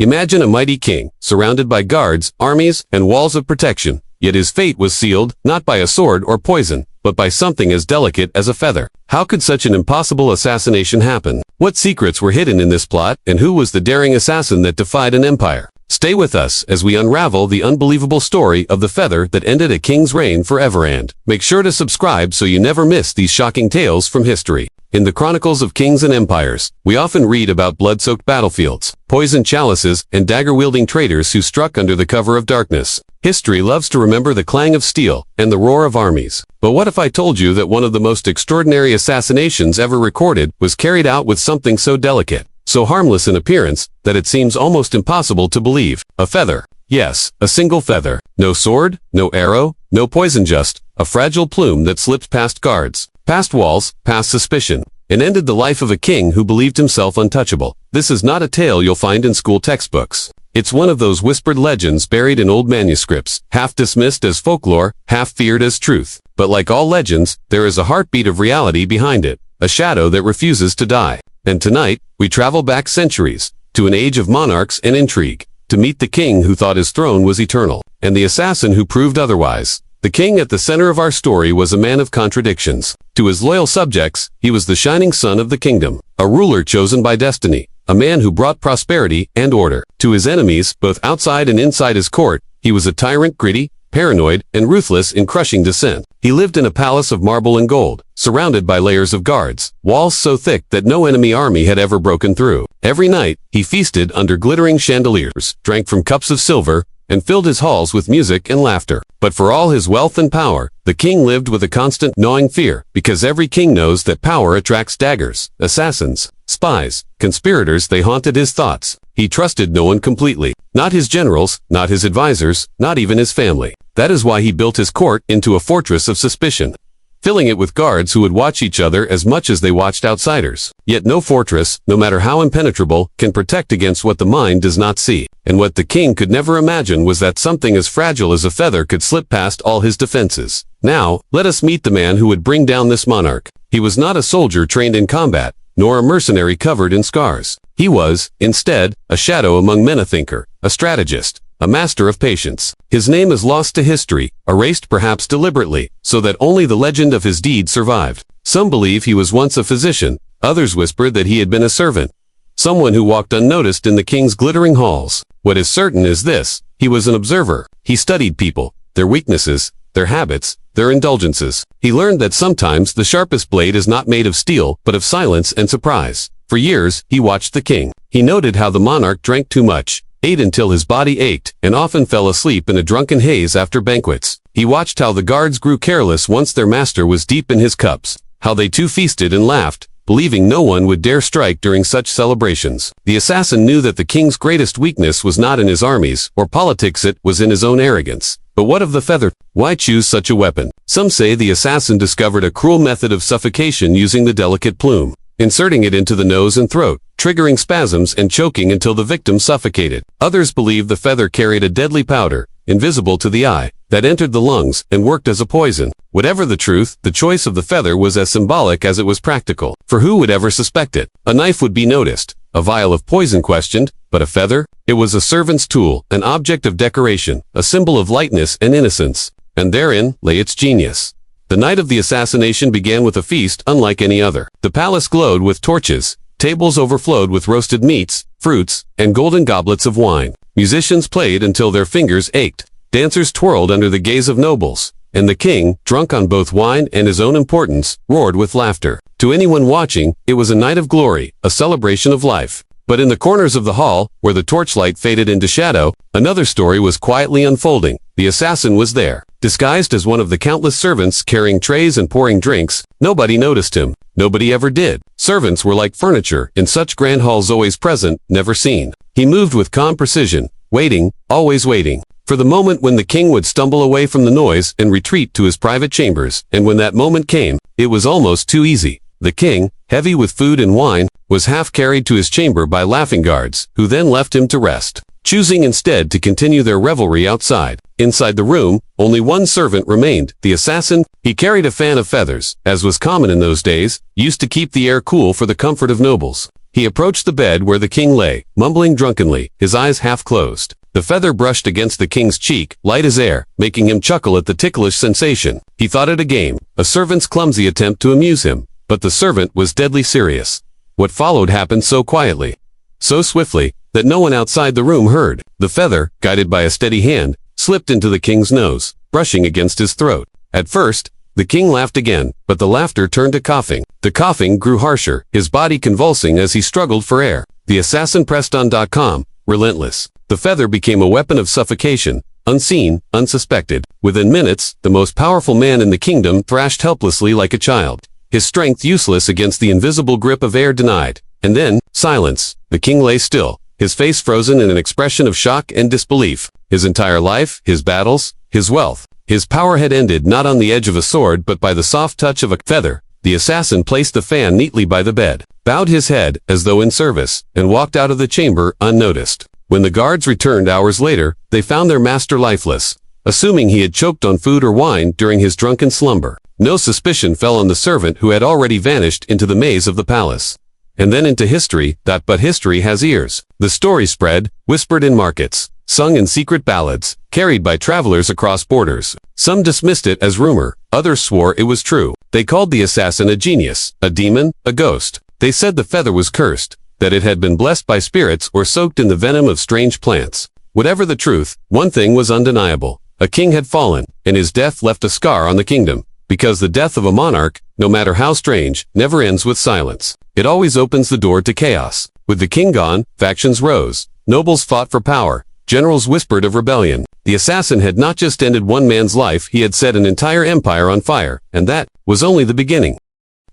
Imagine a mighty king, surrounded by guards, armies, and walls of protection. Yet his fate was sealed, not by a sword or poison, but by something as delicate as a feather. How could such an impossible assassination happen? What secrets were hidden in this plot, and who was the daring assassin that defied an empire? Stay with us as we unravel the unbelievable story of the feather that ended a king's reign forever, and make sure to subscribe so you never miss these shocking tales from history. In the chronicles of kings and empires, we often read about blood-soaked battlefields, poisoned chalices, and dagger-wielding traitors who struck under the cover of darkness. History loves to remember the clang of steel and the roar of armies. But what if I told you that one of the most extraordinary assassinations ever recorded was carried out with something so delicate, so harmless in appearance, that it seems almost impossible to believe? A feather. Yes, a single feather. No sword, no arrow, no poison, just a fragile plume that slipped past guards, past walls, past suspicion, and ended the life of a king who believed himself untouchable. This is not a tale you'll find in school textbooks. It's one of those whispered legends buried in old manuscripts, half dismissed as folklore, half feared as truth. But like all legends, there is a heartbeat of reality behind it, a shadow that refuses to die. And tonight, we travel back centuries, to an age of monarchs and intrigue, to meet the king who thought his throne was eternal, and the assassin who proved otherwise. The king at the center of our story was a man of contradictions. To his loyal subjects, he was the shining sun of the kingdom, a ruler chosen by destiny, a man who brought prosperity and order. To his enemies, both outside and inside his court, he was a tyrant, gritty, paranoid, and ruthless in crushing dissent. He lived in a palace of marble and gold, surrounded by layers of guards, walls so thick that no enemy army had ever broken through. Every night, he feasted under glittering chandeliers, drank from cups of silver, and filled his halls with music and laughter. But for all his wealth and power, the king lived with a constant gnawing fear, because every king knows that power attracts daggers, assassins, spies, conspirators. They haunted his thoughts. He trusted no one completely. Not his generals, not his advisors, not even his family. That is why he built his court into a fortress of suspicion, filling it with guards who would watch each other as much as they watched outsiders. Yet no fortress, no matter how impenetrable, can protect against what the mind does not see. And what the king could never imagine was that something as fragile as a feather could slip past all his defenses. Now, let us meet the man who would bring down this monarch. He was not a soldier trained in combat, nor a mercenary covered in scars. He was, instead, a shadow among men, a thinker, a strategist, a master of patience. His name is lost to history, erased perhaps deliberately, so that only the legend of his deeds survived. Some believe he was once a physician, others whispered that he had been a servant, someone who walked unnoticed in the king's glittering halls. What is certain is this: he was an observer. He studied people, their weaknesses, their habits, their indulgences. He learned that sometimes the sharpest blade is not made of steel, but of silence and surprise. For years, he watched the king. He noted how the monarch drank too much, ate until his body ached, and often fell asleep in a drunken haze after banquets. He watched how the guards grew careless once their master was deep in his cups, how they too feasted and laughed, believing no one would dare strike during such celebrations. The assassin knew that the king's greatest weakness was not in his armies or politics, it was in his own arrogance. But what of the feather? Why choose such a weapon? Some say the assassin discovered a cruel method of suffocation using the delicate plume, inserting it into the nose and throat, triggering spasms and choking until the victim suffocated. Others believe the feather carried a deadly powder, invisible to the eye, that entered the lungs and worked as a poison. Whatever the truth, the choice of the feather was as symbolic as it was practical. For who would ever suspect it? A knife would be noticed, a vial of poison questioned, but a feather? It was a servant's tool, an object of decoration, a symbol of lightness and innocence. And therein lay its genius. The night of the assassination began with a feast unlike any other. The palace glowed with torches, tables overflowed with roasted meats, fruits, and golden goblets of wine. Musicians played until their fingers ached. Dancers twirled under the gaze of nobles. And the king, drunk on both wine and his own importance, roared with laughter. To anyone watching, it was a night of glory, a celebration of life. But in the corners of the hall, where the torchlight faded into shadow, another story was quietly unfolding. The assassin was there, disguised as one of the countless servants carrying trays and pouring drinks. Nobody noticed him. Nobody ever did. Servants were like furniture, in such grand halls, always present, never seen. He moved with calm precision, waiting, always waiting, for the moment when the king would stumble away from the noise and retreat to his private chambers. And when that moment came, it was almost too easy. The king, heavy with food and wine, was half carried to his chamber by laughing guards, who then left him to rest, choosing instead to continue their revelry outside. Inside the room, only one servant remained, the assassin. He carried a fan of feathers, as was common in those days, used to keep the air cool for the comfort of nobles. He approached the bed where the king lay, mumbling drunkenly, his eyes half closed. The feather brushed against the king's cheek, light as air, making him chuckle at the ticklish sensation. He thought it a game, a servant's clumsy attempt to amuse him. But the servant was deadly serious. What followed happened so quietly, so swiftly, that no one outside the room heard. The feather, guided by a steady hand, slipped into the king's nose, brushing against his throat. At first, the king laughed again, but the laughter turned to coughing. The coughing grew harsher, his body convulsing as he struggled for air. The assassin pressed on.com, relentless. The feather became a weapon of suffocation, unseen, unsuspected. Within minutes, the most powerful man in the kingdom thrashed helplessly like a child, his strength useless against the invisible grip of air denied. And then, silence. The king lay still, his face frozen in an expression of shock and disbelief. His entire life, his battles, his wealth, his power had ended not on the edge of a sword but by the soft touch of a feather. The assassin placed the fan neatly by the bed, bowed his head as though in service, and walked out of the chamber unnoticed. When the guards returned hours later, they found their master lifeless, assuming he had choked on food or wine during his drunken slumber. No suspicion fell on the servant who had already vanished into the maze of the palace. And then into history, that but history has ears. The story spread, whispered in markets, sung in secret ballads, carried by travelers across borders. Some dismissed it as rumor, others swore it was true. They called the assassin a genius, a demon, a ghost. They said the feather was cursed, that it had been blessed by spirits or soaked in the venom of strange plants. Whatever the truth, one thing was undeniable. A king had fallen, and his death left a scar on the kingdom. Because the death of a monarch, no matter how strange, never ends with silence. It always opens the door to chaos. With the king gone, factions rose. Nobles fought for power. Generals whispered of rebellion. The assassin had not just ended one man's life, he had set an entire empire on fire, and that was only the beginning.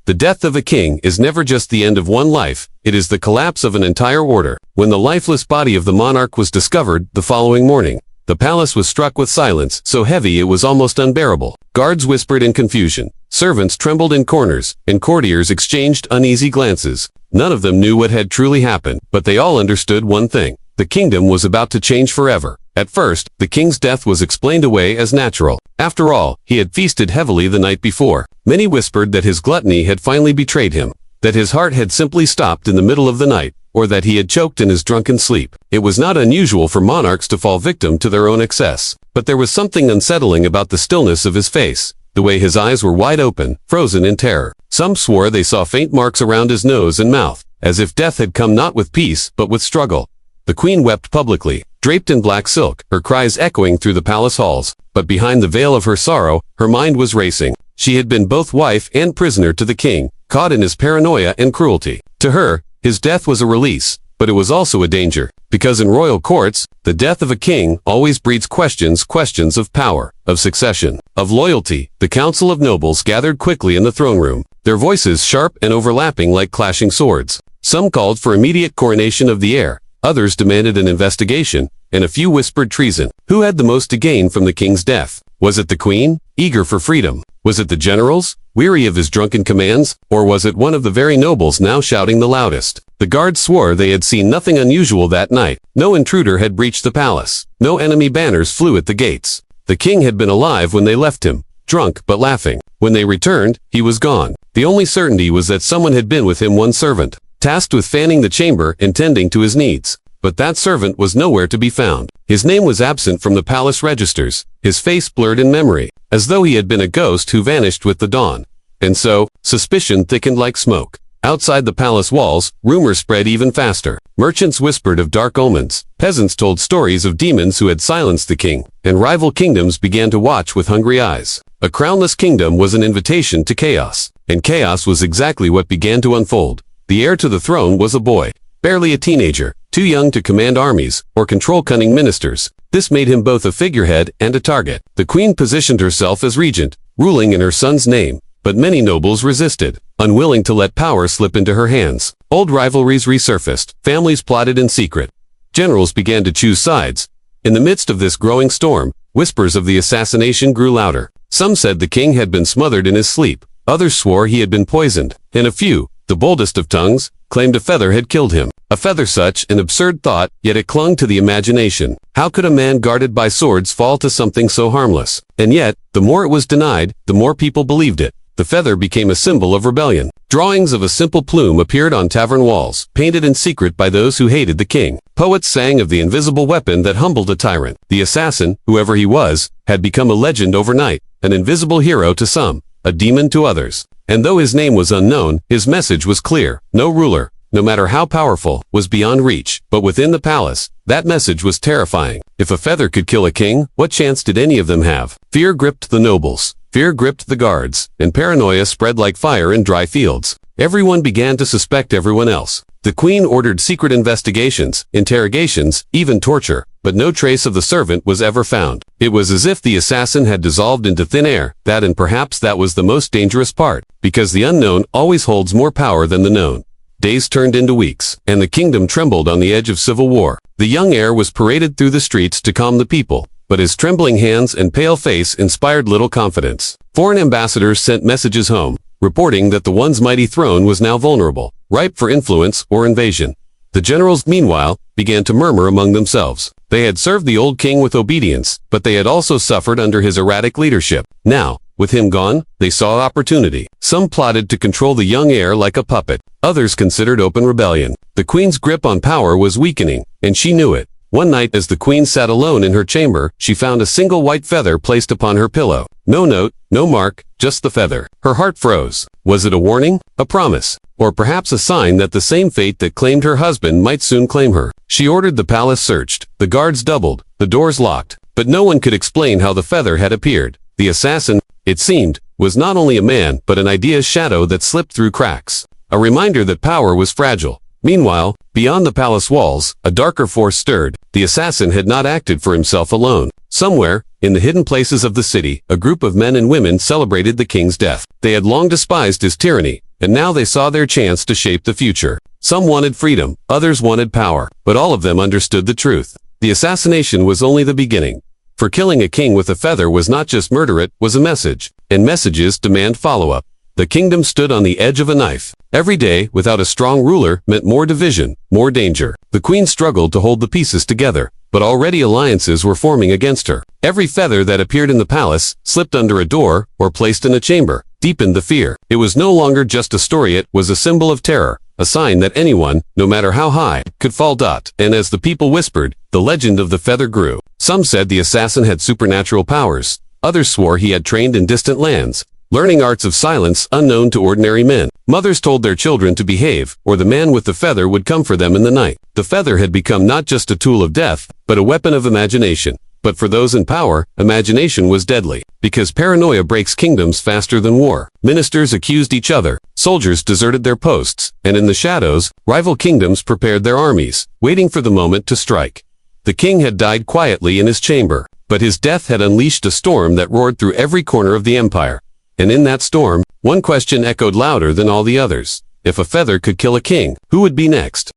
The death of a king is never just the end of one life, it is the collapse of an entire order. When the lifeless body of the monarch was discovered the following morning, the palace was struck with silence, so heavy it was almost unbearable. Guards whispered in confusion, servants trembled in corners, and courtiers exchanged uneasy glances. None of them knew what had truly happened, but they all understood one thing. The kingdom was about to change forever. At first, the king's death was explained away as natural. After all, he had feasted heavily the night before. Many whispered that his gluttony had finally betrayed him, that his heart had simply stopped in the middle of the night, or that he had choked in his drunken sleep. It was not unusual for monarchs to fall victim to their own excess, but there was something unsettling about the stillness of his face, the way his eyes were wide open, frozen in terror. Some swore they saw faint marks around his nose and mouth, as if death had come not with peace but with struggle. The queen wept publicly, draped in black silk, her cries echoing through the palace halls. But behind the veil of her sorrow, her mind was racing. She had been both wife and prisoner to the king, caught in his paranoia and cruelty. To her, his death was a release, but it was also a danger, because in royal courts, the death of a king always breeds questions of power, of succession, of loyalty. The council of nobles gathered quickly in the throne room, their voices sharp and overlapping like clashing swords. Some called for immediate coronation of the heir, others demanded an investigation, and a few whispered treason. Who had the most to gain from the king's death? Was it the queen, eager for freedom? Was it the generals, weary of his drunken commands? Or was it one of the very nobles now shouting the loudest? The guards swore they had seen nothing unusual that night. No intruder had breached the palace. No enemy banners flew at the gates. The king had been alive when they left him, drunk but laughing. When they returned, he was gone. The only certainty was that someone had been with him, one servant, tasked with fanning the chamber and tending to his needs. But that servant was nowhere to be found. His name was absent from the palace registers, his face blurred in memory, as though he had been a ghost who vanished with the dawn. And so, suspicion thickened like smoke. Outside the palace walls, rumors spread even faster. Merchants whispered of dark omens, peasants told stories of demons who had silenced the king, and rival kingdoms began to watch with hungry eyes. A crownless kingdom was an invitation to chaos, and chaos was exactly what began to unfold. The heir to the throne was a boy, barely a teenager, too young to command armies or control cunning ministers. This made him both a figurehead and a target. The queen positioned herself as regent, ruling in her son's name, but many nobles resisted, unwilling to let power slip into her hands. Old rivalries resurfaced, families plotted in secret. Generals began to choose sides. In the midst of this growing storm, whispers of the assassination grew louder. Some said the king had been smothered in his sleep, others swore he had been poisoned, and a few, the boldest of tongues, claimed a feather had killed him. A feather, such an absurd thought, yet it clung to the imagination. How could a man guarded by swords fall to something so harmless? And yet, the more it was denied, the more people believed it. the feather became a symbol of rebellion. Drawings of a simple plume appeared on tavern walls, painted in secret by those who hated the king. Poets sang of the invisible weapon that humbled a tyrant. The assassin, whoever he was, had become a legend overnight, an invisible hero to some, a demon to others. And though his name was unknown, his message was clear. No ruler, no matter how powerful, was beyond reach. But within the palace, that message was terrifying. If a feather could kill a king, what chance did any of them have? Fear gripped the nobles. Fear gripped the guards, and paranoia spread like fire in dry fields. Everyone began to suspect everyone else. The queen ordered secret investigations, interrogations, even torture, but no trace of the servant was ever found. It was as if the assassin had dissolved into thin air. That, and perhaps that was the most dangerous part, because the unknown always holds more power than the known. Days turned into weeks, and the kingdom trembled on the edge of civil war. The young heir was paraded through the streets to calm the people, but his trembling hands and pale face inspired little confidence. Foreign ambassadors sent messages home, reporting that the one's mighty throne was now vulnerable, ripe for influence or invasion. The generals, meanwhile, began to murmur among themselves. They had served the old king with obedience, but they had also suffered under his erratic leadership. Now, with him gone, they saw opportunity. Some plotted to control the young heir like a puppet. Others considered open rebellion. The queen's grip on power was weakening, and she knew it. One night, as the queen sat alone in her chamber, she found a single white feather placed upon her pillow. No note, no mark, just the feather. Her heart froze. Was it a warning? A promise? Or perhaps a sign that the same fate that claimed her husband might soon claim her? She ordered the palace searched. The guards doubled, the doors locked, but no one could explain how the feather had appeared. The assassin, it seemed, was not only a man, but an idea's shadow that slipped through cracks. A reminder that power was fragile. Meanwhile, beyond the palace walls, a darker force stirred. The assassin had not acted for himself alone. Somewhere, in the hidden places of the city, a group of men and women celebrated the king's death. They had long despised his tyranny, and now they saw their chance to shape the future. Some wanted freedom, others wanted power, but all of them understood the truth. The assassination was only the beginning. For killing a king with a feather was not just murder, it was a message, and messages demand follow-up. The kingdom stood on the edge of a knife. Every day, without a strong ruler, meant more division, more danger. The queen struggled to hold the pieces together, but already alliances were forming against her. Every feather that appeared in the palace, slipped under a door, or placed in a chamber, deepened the fear. It was no longer just a story, it was a symbol of terror, a sign that anyone, no matter how high, could fall. And as the people whispered, the legend of the feather grew. Some said the assassin had supernatural powers. Others swore he had trained in distant lands, learning arts of silence unknown to ordinary men. Mothers told their children to behave, or the man with the feather would come for them in the night. The feather had become not just a tool of death, but a weapon of imagination. But for those in power, imagination was deadly, because paranoia breaks kingdoms faster than war. Ministers accused each other, soldiers deserted their posts, and in the shadows, rival kingdoms prepared their armies, waiting for the moment to strike. The king had died quietly in his chamber, but his death had unleashed a storm that roared through every corner of the empire. And in that storm, one question echoed louder than all the others. If a feather could kill a king, who would be next?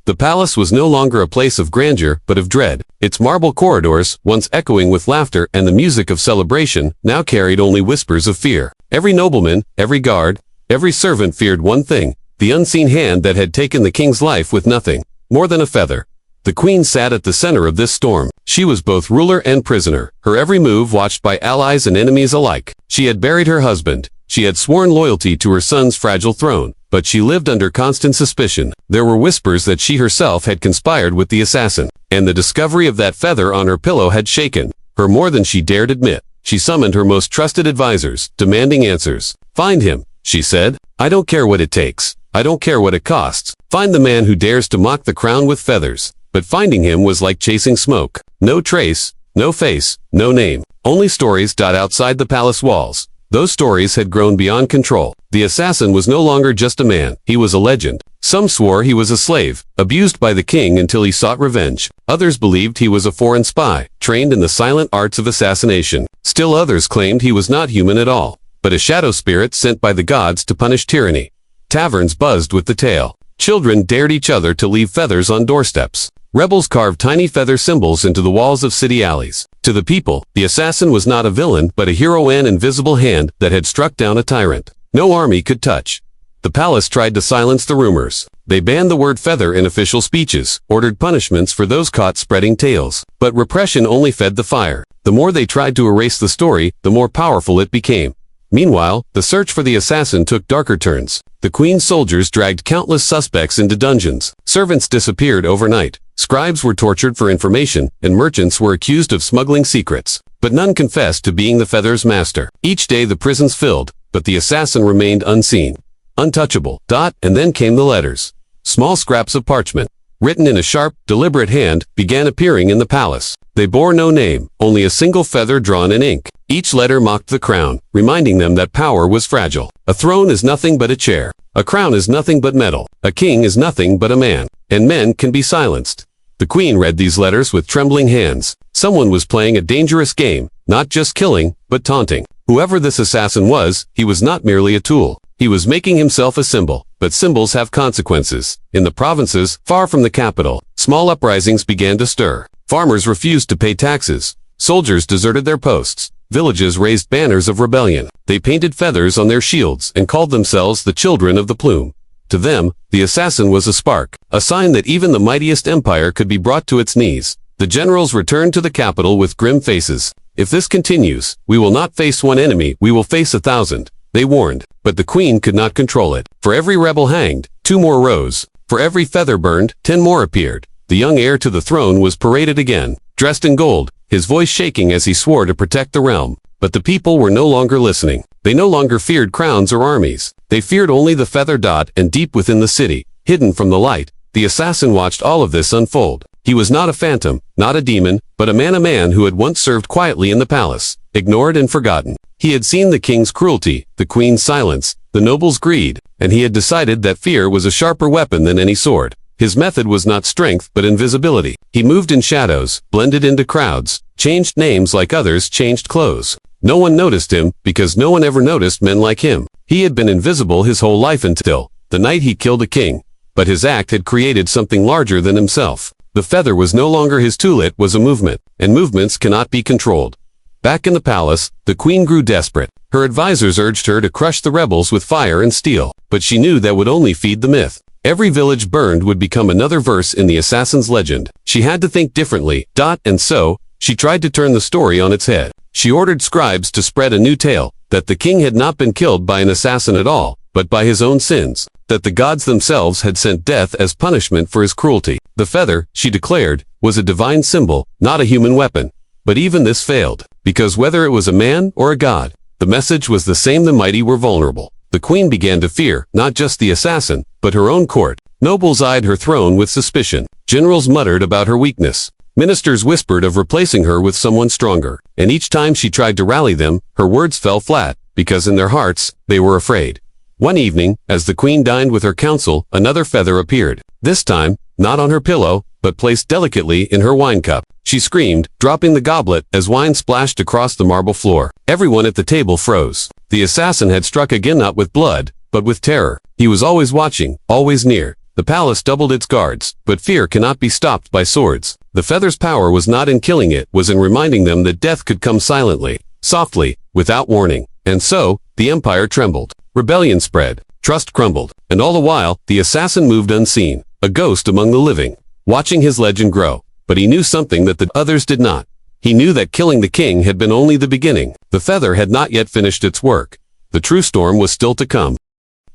The palace was no longer a place of grandeur, but of dread. Its marble corridors, once echoing with laughter and the music of celebration, now carried only whispers of fear. Every nobleman, every guard, every servant feared one thing, the unseen hand that had taken the king's life with nothing more than a feather. The queen sat at the center of this storm. She was both ruler and prisoner, her every move watched by allies and enemies alike. She had buried her husband. She had sworn loyalty to her son's fragile throne, but she lived under constant suspicion. There were whispers that she herself had conspired with the assassin, and the discovery of that feather on her pillow had shaken her more than she dared admit. She summoned her most trusted advisors, demanding answers. "Find him," she said. "I don't care what it takes. I don't care what it costs. Find the man who dares to mock the crown with feathers." But finding him was like chasing smoke. No trace, no face, no name. Only stories outside the palace walls. Those stories had grown beyond control. The assassin was no longer just a man, he was a legend. Some swore he was a slave, abused by the king until he sought revenge. Others believed he was a foreign spy, trained in the silent arts of assassination. Still others claimed he was not human at all, but a shadow spirit sent by the gods to punish tyranny. Taverns buzzed with the tale. Children dared each other to leave feathers on doorsteps. Rebels carved tiny feather symbols into the walls of city alleys. To the people, the assassin was not a villain, but a hero, an invisible hand that had struck down a tyrant no army could touch. The palace tried to silence the rumors. They banned the word feather in official speeches, ordered punishments for those caught spreading tales. But repression only fed the fire. The more they tried to erase the story, the more powerful it became. Meanwhile, the search for the assassin took darker turns. The queen's soldiers dragged countless suspects into dungeons. Servants disappeared overnight. Scribes were tortured for information, and merchants were accused of smuggling secrets. But none confessed to being the feather's master. Each day the prisons filled, but the assassin remained unseen, untouchable. And then came the letters. Small scraps of parchment, written in a sharp, deliberate hand, began appearing in the palace. They bore no name, only a single feather drawn in ink. Each letter mocked the crown, reminding them that power was fragile. A throne is nothing but a chair. A crown is nothing but metal. A king is nothing but a man. And men can be silenced. The queen read these letters with trembling hands. Someone was playing a dangerous game, not just killing, but taunting. Whoever this assassin was, he was not merely a tool. He was making himself a symbol. But symbols have consequences. In the provinces, far from the capital, small uprisings began to stir. Farmers refused to pay taxes. Soldiers deserted their posts. Villages raised banners of rebellion. They painted feathers on their shields and called themselves the children of the plume. To them, the assassin was a spark, a sign that even the mightiest empire could be brought to its knees. The generals returned to the capital with grim faces. If this continues, we will not face one enemy, we will face 1,000. They warned, but the queen could not control it. For every rebel hanged, 2 more rose. For every feather burned, 10 more appeared. The young heir to the throne was paraded again, dressed in gold, his voice shaking as he swore to protect the realm. But the people were no longer listening. They no longer feared crowns or armies. They feared only the feather. And deep within the city, hidden from the light, the assassin watched all of this unfold. He was not a phantom, not a demon, but a man who had once served quietly in the palace, ignored and forgotten. He had seen the king's cruelty, the queen's silence, the noble's greed, and he had decided that fear was a sharper weapon than any sword. His method was not strength but invisibility. He moved in shadows, blended into crowds, changed names like others changed clothes. No one noticed him, because no one ever noticed men like him. He had been invisible his whole life until the night he killed a king. But his act had created something larger than himself. The feather was no longer his tool, it was a movement, and movements cannot be controlled. Back in the palace, the queen grew desperate. Her advisors urged her to crush the rebels with fire and steel, but she knew that would only feed the myth. Every village burned would become another verse in the assassin's legend. She had to think differently. And so, she tried to turn the story on its head. She ordered scribes to spread a new tale, that the king had not been killed by an assassin at all, but by his own sins, that the gods themselves had sent death as punishment for his cruelty. The feather, she declared, was a divine symbol, not a human weapon. But even this failed, because whether it was a man or a god, the message was the same: the mighty were vulnerable. The queen began to fear, not just the assassin, but her own court. Nobles eyed her throne with suspicion. Generals muttered about her weakness. Ministers whispered of replacing her with someone stronger. And each time she tried to rally them, her words fell flat, because in their hearts, they were afraid. One evening, as the queen dined with her council, another feather appeared. This time, not on her pillow, but placed delicately in her wine cup. She screamed, dropping the goblet as wine splashed across the marble floor. Everyone at the table froze. The assassin had struck again, not with blood, but with terror. He was always watching, always near. The palace doubled its guards, but fear cannot be stopped by swords. The feather's power was not in killing, it was in reminding them that death could come silently, softly, without warning. And so, the empire trembled. Rebellion spread. Trust crumbled. And all the while, the assassin moved unseen, a ghost among the living, watching his legend grow. But he knew something that the others did not. He knew that killing the king had been only the beginning. The feather had not yet finished its work. The true storm was still to come.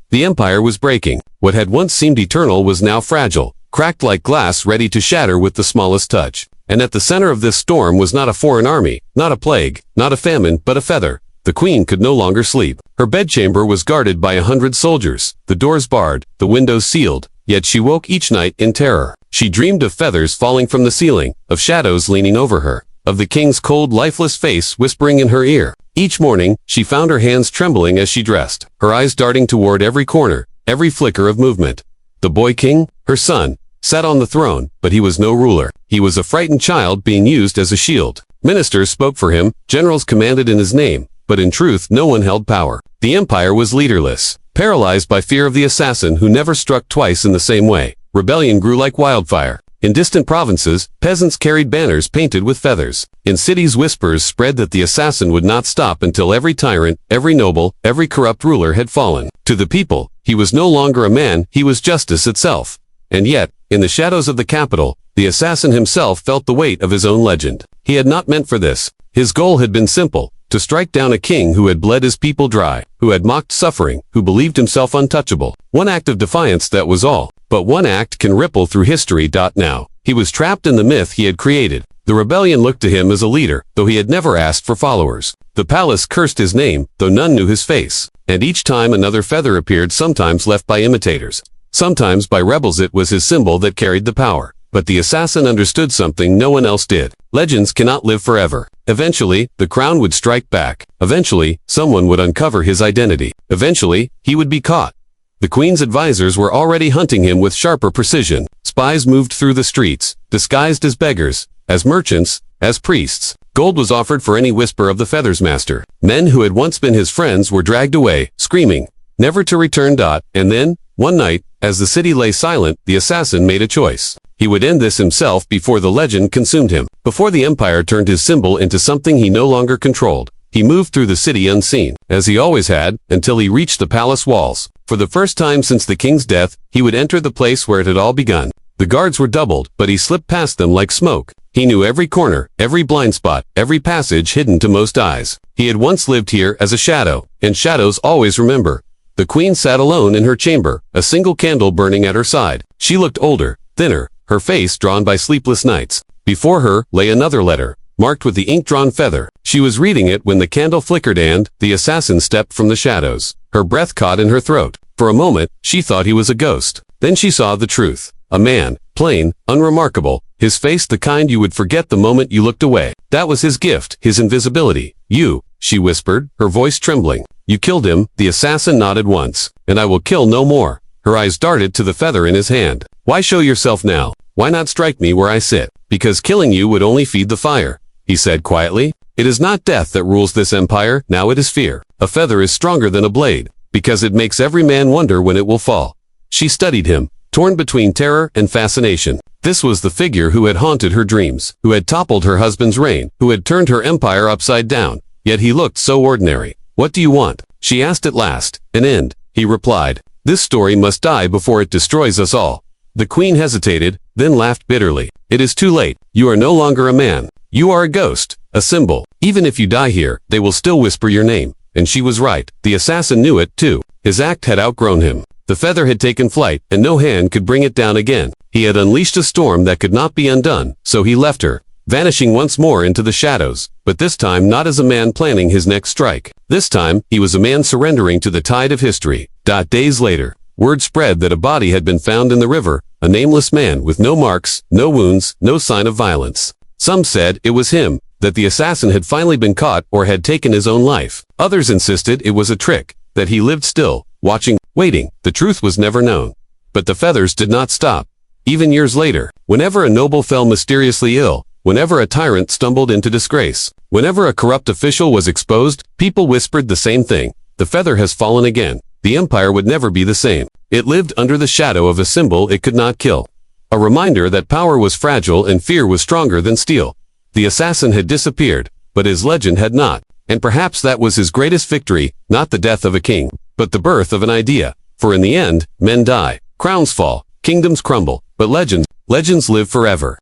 The empire was breaking. What had once seemed eternal was now fragile, cracked like glass, ready to shatter with the smallest touch. And at the center of this storm was not a foreign army, not a plague, not a famine, but a feather. The queen could no longer sleep. Her bedchamber was guarded by 100 soldiers, the doors barred, the windows sealed, yet she woke each night in terror. She dreamed of feathers falling from the ceiling, of shadows leaning over her, of the king's cold, lifeless face whispering in her ear. Each morning, she found her hands trembling as she dressed, her eyes darting toward every corner, every flicker of movement. The boy king, her son, sat on the throne, but he was no ruler. He was a frightened child being used as a shield. Ministers spoke for him, generals commanded in his name, but in truth no one held power. The empire was leaderless, paralyzed by fear of the assassin who never struck twice in the same way. Rebellion grew like wildfire. In distant provinces, peasants carried banners painted with feathers. In cities, whispers spread that the assassin would not stop until every tyrant, every noble, every corrupt ruler had fallen. To the people, he was no longer a man, he was justice itself. And yet, in the shadows of the capital, the assassin himself felt the weight of his own legend. He had not meant for this. His goal had been simple: to strike down a king who had bled his people dry, who had mocked suffering, who believed himself untouchable. One act of defiance, that was all. But one act can ripple through history. Now, he was trapped in the myth he had created. The rebellion looked to him as a leader, though he had never asked for followers. The palace cursed his name, though none knew his face. And each time another feather appeared, sometimes left by imitators, sometimes by rebels, it was his symbol that carried the power. But the assassin understood something no one else did. Legends cannot live forever. Eventually, the crown would strike back. Eventually, someone would uncover his identity. Eventually, he would be caught. The queen's advisors were already hunting him with sharper precision. Spies moved through the streets, disguised as beggars, as merchants, as priests. Gold was offered for any whisper of the feather's master. Men who had once been his friends were dragged away, screaming, never to return. And then, one night, as the city lay silent, the assassin made a choice. He would end this himself before the legend consumed him, before the empire turned his symbol into something he no longer controlled. He moved through the city unseen, as he always had, until he reached the palace walls. For the first time since the king's death, he would enter the place where it had all begun. The guards were doubled, but he slipped past them like smoke. He knew every corner, every blind spot, every passage hidden to most eyes. He had once lived here as a shadow, and shadows always remember. The queen sat alone in her chamber, a single candle burning at her side. She looked older, thinner, her face drawn by sleepless nights. Before her lay another letter, marked with the ink-drawn feather. She was reading it when the candle flickered and the assassin stepped from the shadows. Her breath caught in her throat. For a moment, she thought he was a ghost. Then she saw the truth. A man, plain, unremarkable, his face the kind you would forget the moment you looked away. That was his gift, his invisibility. You, she whispered, her voice trembling. You killed him. The assassin nodded once. And I will kill no more. Her eyes darted to the feather in his hand. Why show yourself now? Why not strike me where I sit? Because killing you would only feed the fire, he said quietly. It is not death that rules this empire, now it is fear. A feather is stronger than a blade, because it makes every man wonder when it will fall. She studied him, torn between terror and fascination. This was the figure who had haunted her dreams, who had toppled her husband's reign, who had turned her empire upside down. Yet he looked so ordinary. What do you want? She asked at last. An end, he replied. This story must die before it destroys us all. The queen hesitated, then laughed bitterly. It is too late. You are no longer a man. You are a ghost, a symbol. Even if you die here, they will still whisper your name. And she was right. The assassin knew it, too. His act had outgrown him. The feather had taken flight, and no hand could bring it down again. He had unleashed a storm that could not be undone, so he left her, vanishing once more into the shadows. But this time not as a man planning his next strike. This time, he was a man surrendering to the tide of history. Days later, word spread that a body had been found in the river, a nameless man with no marks, no wounds, no sign of violence. Some said it was him, that the assassin had finally been caught or had taken his own life. Others insisted it was a trick, that he lived still, watching, waiting. The truth was never known. But the feathers did not stop. Even years later, whenever a noble fell mysteriously ill, whenever a tyrant stumbled into disgrace, whenever a corrupt official was exposed, people whispered the same thing. The feather has fallen again. The empire would never be the same. It lived under the shadow of a symbol it could not kill. A reminder that power was fragile and fear was stronger than steel. The assassin had disappeared, but his legend had not. And perhaps that was his greatest victory, not the death of a king, but the birth of an idea. For in the end, men die, crowns fall, kingdoms crumble, but legends live forever.